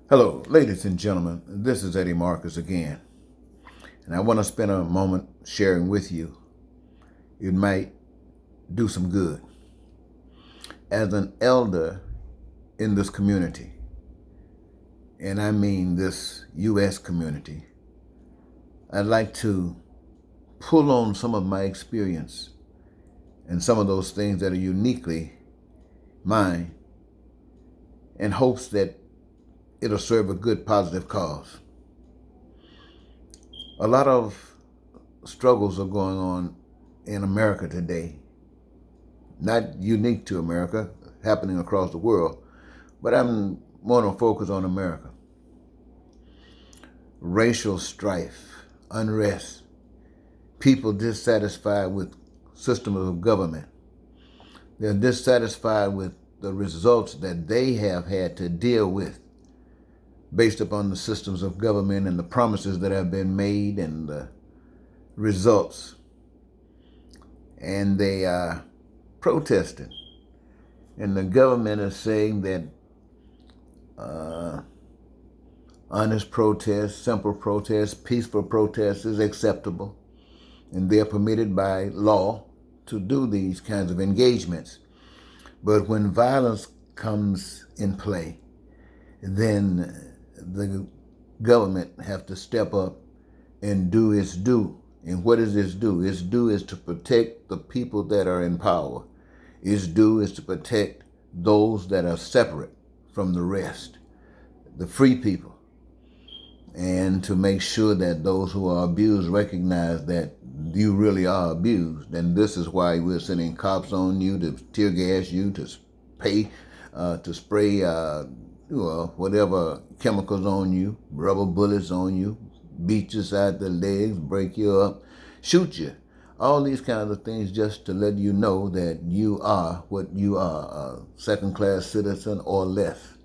Hello, ladies and gentlemen. This is Eddie Marcus again, and I want to spend a moment sharing with you. It might do some good. As an elder in this community, and I mean this U.S. community, I'd like to pull on some of my experience and some of those things that are uniquely mine in hopes that it'll serve a good, positive cause. A lot of struggles are going on in America today, not unique to America, happening across the world, but I'm want to focus on America. Racial strife, unrest, people dissatisfied with systems of government. They're dissatisfied with the results that they have had to deal with based upon the systems of government and the promises that have been made and the results. And they are protesting. And the government is saying that honest protest, simple protest, peaceful protest is acceptable. And they're permitted by law to do these kinds of engagements. But when violence comes in play, then the government have to step up and do its due. And what is its due? Its due is to protect the people that are in power. Its due is to protect those that are separate from the rest, the free people, and to make sure that those who are abused recognize that you really are abused. And this is why we're sending cops on you to tear gas you, to spray whatever chemicals on you, rubber bullets on you, beat you side the legs, break you up, shoot you. All these kinds of things just to let you know that you are what you are, a second-class citizen or less.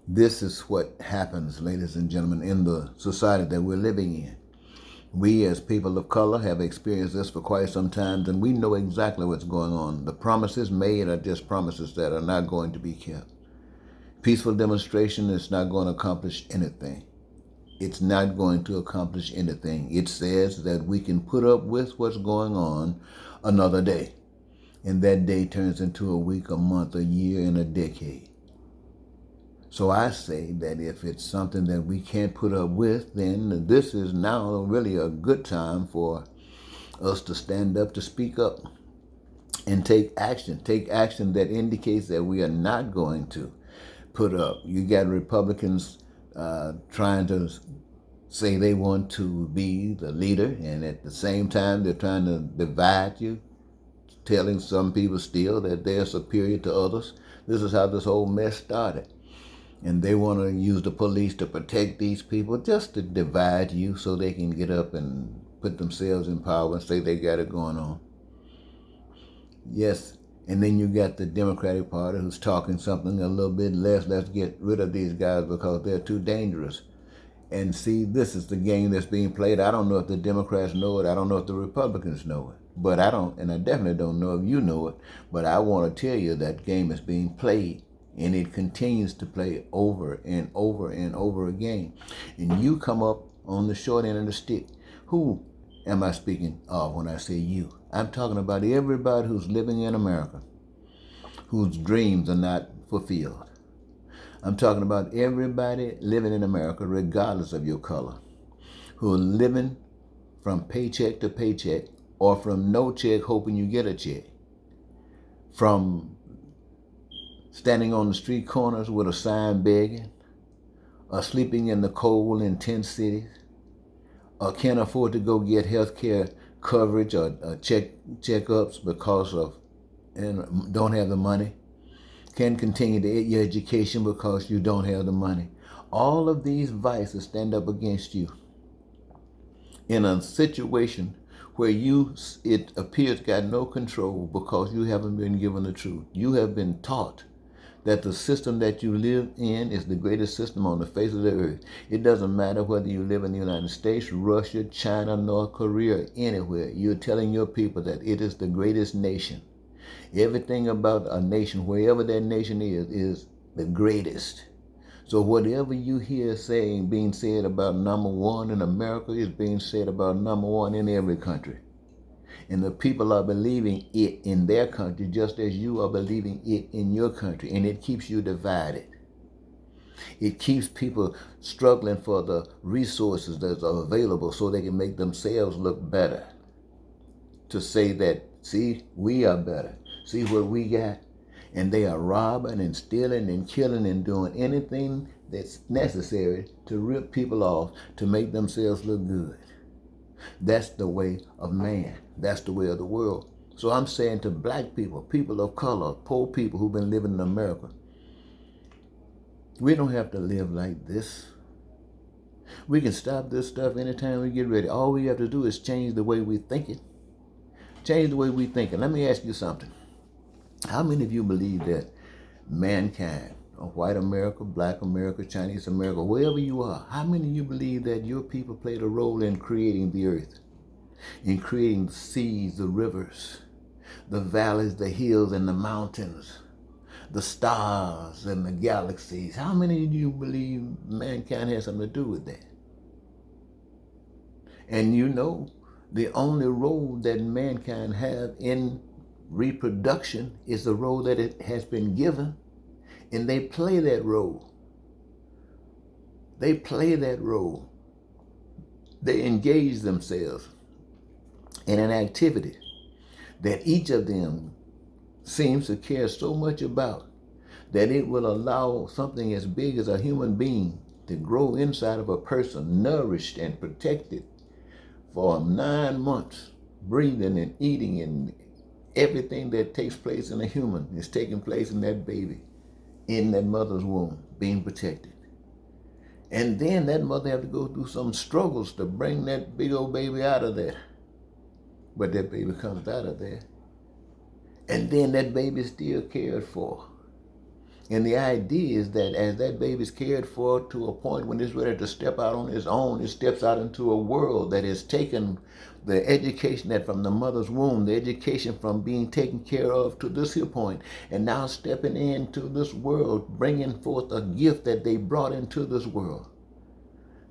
This is what happens, ladies and gentlemen, in the society that we're living in. We as people of color have experienced this for quite some time, and we know exactly what's going on. The promises made are just promises that are not going to be kept. Peaceful demonstration is not going to accomplish anything. It's not going to accomplish anything. It says that we can put up with what's going on another day. And that day turns into a week, a month, a year, and a decade. So I say that if it's something that we can't put up with, then this is now really a good time for us to stand up, to speak up, and take action. Take action that indicates that we are not going to put up. You got Republicans trying to say they want to be the leader, and at the same time they're trying to divide you, telling some people still that they're superior to others. This is how this whole mess started. And they want to use the police to protect these people, just to divide you so they can get up and put themselves in power and say they got it going on. Yes, and then you got the Democratic Party who's talking something a little bit less. Let's get rid of these guys because they're too dangerous. And see, this is the game that's being played. I don't know if the Democrats know it. I don't know if the Republicans know it. But I don't, and I definitely don't know if you know it. But I want to tell you that game is being played. And it continues to play over and over and over again. And you come up on the short end of the stick. Who am I speaking of when I say you? I'm talking about everybody who's living in America, whose dreams are not fulfilled. I'm talking about everybody living in America, regardless of your color, who are living from paycheck to paycheck or from no check hoping you get a check, from standing on the street corners with a sign begging, or sleeping in the cold in tent cities, or can't afford to go get health care coverage or checkups because of and don't have the money, can't continue to get your education because you don't have the money. All of these vices stand up against you in a situation where it appears, got no control because you haven't been given the truth. You have been taught that the system that you live in is the greatest system on the face of the earth. It doesn't matter whether you live in the United States, Russia, China, North Korea, anywhere. You're telling your people that it is the greatest nation. Everything about a nation, wherever that nation is the greatest. So whatever you hear being said about number one in America is being said about number one in every country. And the people are believing it in their country just as you are believing it in your country. And it keeps you divided. It keeps people struggling for the resources that are available so they can make themselves look better. To say that, see, we are better. See what we got? And they are robbing and stealing and killing and doing anything that's necessary to rip people off to make themselves look good. That's the way of man. That's the way of the world. So I'm saying to black people, people of color, poor people who've been living in America, we don't have to live like this. We can stop this stuff anytime we get ready. All we have to do is change the way we think it. Change the way we think it. Let me ask you something. How many of you believe that mankind, white America, black America, Chinese America, wherever you are, how many of you believe that your people played a role in creating the earth, in creating the seas, the rivers, the valleys, the hills, and the mountains, the stars and the galaxies? How many of you believe mankind has something to do with that? And you know, the only role that mankind have in reproduction is the role that it has been given, and they play that role. They play that role. They engage themselves in an activity that each of them seems to care so much about that it will allow something as big as a human being to grow inside of a person, nourished and protected for 9 months, breathing and eating, and everything that takes place in a human is taking place in that baby, in that mother's womb, being protected. And then that mother have to go through some struggles to bring that big old baby out of there. But that baby comes out of there. And then that baby is still cared for. And the idea is that as that baby is cared for to a point when it's ready to step out on its own, it steps out into a world that has taken the education that from the mother's womb, the education from being taken care of to this here point, and now stepping into this world, bringing forth a gift that they brought into this world,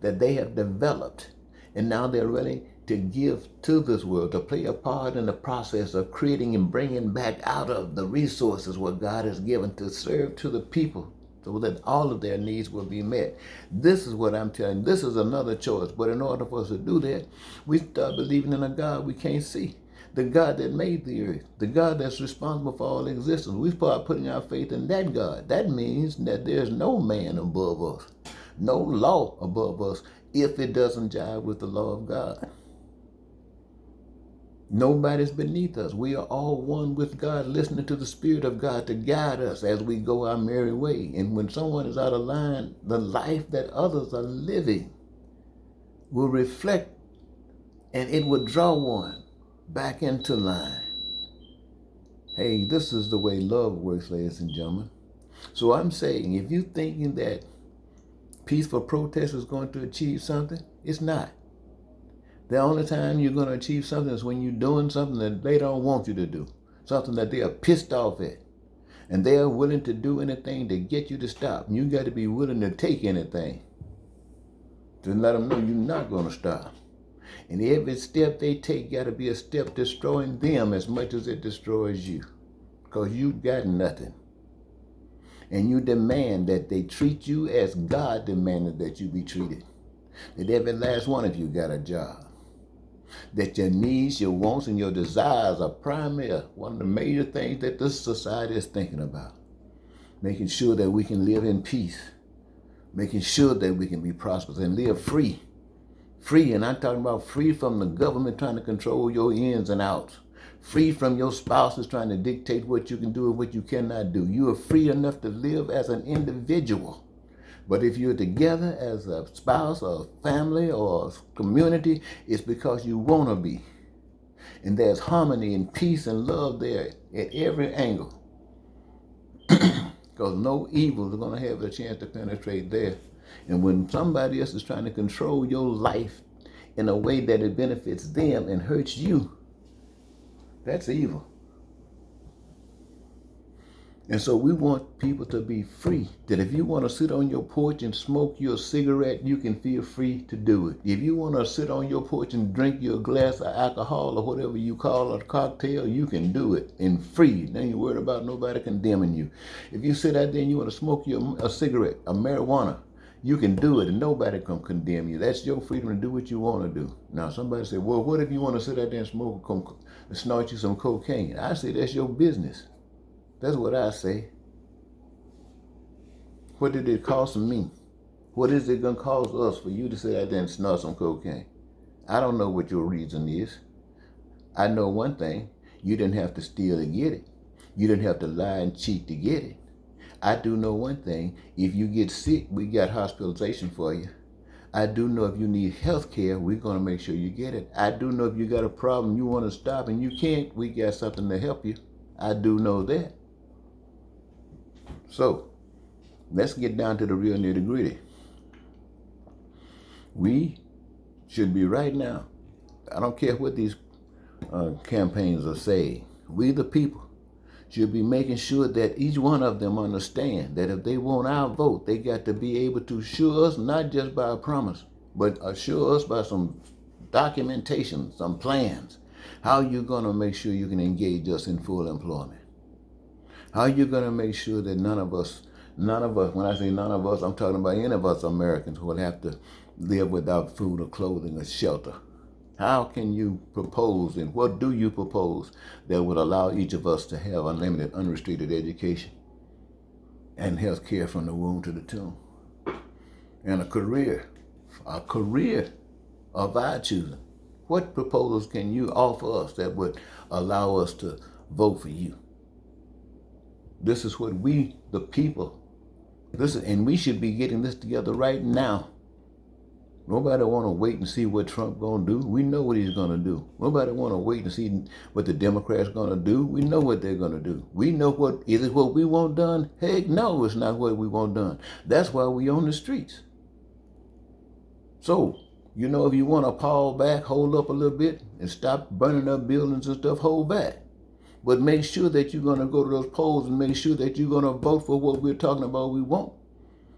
that they have developed. And now they're ready to give to this world, to play a part in the process of creating and bringing back out of the resources what God has given to serve to the people so that all of their needs will be met. This is what I'm telling you. This is another choice. But in order for us to do that, we start believing in a God we can't see. The God that made the earth, the God that's responsible for all existence. We start putting our faith in that God. That means that there's no man above us, no law above us, if it doesn't jive with the law of God. Nobody's beneath us. We are all one with God, listening to the Spirit of God to guide us as we go our merry way. And when someone is out of line, the life that others are living will reflect, and it will draw one back into line. Hey, this is the way love works, ladies and gentlemen. So I'm saying, if you're thinking that peaceful protest is going to achieve something, it's not. The only time you're going to achieve something is when you're doing something that they don't want you to do, something that they are pissed off at. And they are willing to do anything to get you to stop. And you got to be willing to take anything to let them know you're not going to stop. And every step they take got to be a step destroying them as much as it destroys you. Because you got nothing. And you demand that they treat you as God demanded that you be treated. That every last one of you got a job. That your needs, your wants, and your desires are primary, one of the major things that this society is thinking about. Making sure that we can live in peace. Making sure that we can be prosperous and live free. Free, and I'm talking about free from the government trying to control your ins and outs. Free from your spouses trying to dictate what you can do and what you cannot do. You are free enough to live as an individual. But if you're together as a spouse or a family or a community, it's because you want to be. And there's harmony and peace and love there at every angle. Because no evil is going to have a chance to penetrate there. And when somebody else is trying to control your life in a way that it benefits them and hurts you, that's evil. And so we want people to be free. That if you want to sit on your porch and smoke your cigarette, you can feel free to do it. If you want to sit on your porch and drink your glass of alcohol or whatever you call a cocktail, you can do it and free. Then you're worried about nobody condemning you. If you sit out there and you want to smoke a cigarette, a marijuana, you can do it and nobody can condemn you. That's your freedom to do what you want to do. Now somebody said, well, what if you want to sit out there and snort you some cocaine? I say that's your business. That's what I say. What did it cost me? What is it going to cost us for you to sit out there and snort some cocaine? I don't know what your reason is. I know one thing. You didn't have to steal to get it. You didn't have to lie and cheat to get it. I do know one thing. If you get sick, we got hospitalization for you. I do know if you need health care, we're going to make sure you get it. I do know if you got a problem you want to stop and you can't, we got something to help you. I do know that. So, let's get down to the real nitty-gritty. We should be right now, I don't care what these campaigns are saying, we the people should be making sure that each one of them understand that if they want our vote, they got to be able to assure us, not just by a promise, but assure us by some documentation, some plans. How you going to make sure you can engage us in full employment? How are you going to make sure that none of us, when I say none of us, I'm talking about any of us Americans will have to live without food or clothing or shelter? How can you propose, and what do you propose that would allow each of us to have unlimited, unrestricted education and health care from the womb to the tomb? And a career of our choosing. What proposals can you offer us that would allow us to vote for you? This is what we, the people, and we should be getting this together right now. Nobody want to wait and see what Trump going to do. We know what he's going to do. Nobody want to wait and see what the Democrats going to do. We know what they're going to do. We know is it what we want done? Heck no, it's not what we want done. That's why we on the streets. So, if you want to pause back, hold up a little bit, and stop burning up buildings and stuff, hold back. But make sure that you're going to go to those polls and make sure that you're going to vote for what we're talking about we want.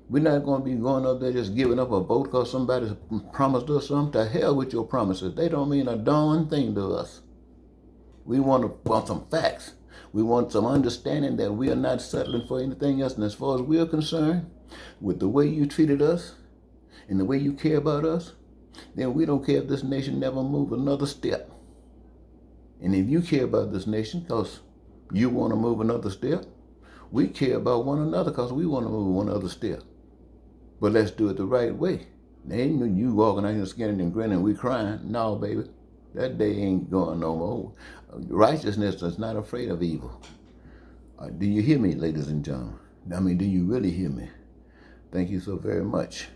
We're not going to be going up there just giving up a vote because somebody promised us something. To hell with your promises. They don't mean a darn thing to us. We want some facts. We want some understanding that we are not settling for anything else. And as far as we're concerned, with the way you treated us and the way you care about us, then we don't care if this nation never moves another step. And if you care about this nation because you want to move another step, we care about one another because we want to move one other step. But let's do it the right way. Ain't you walking out here skinning and grinning, we crying. No, baby, that day ain't going no more. Righteousness is not afraid of evil. Do you hear me, ladies and gentlemen? I mean, do you really hear me? Thank you so very much.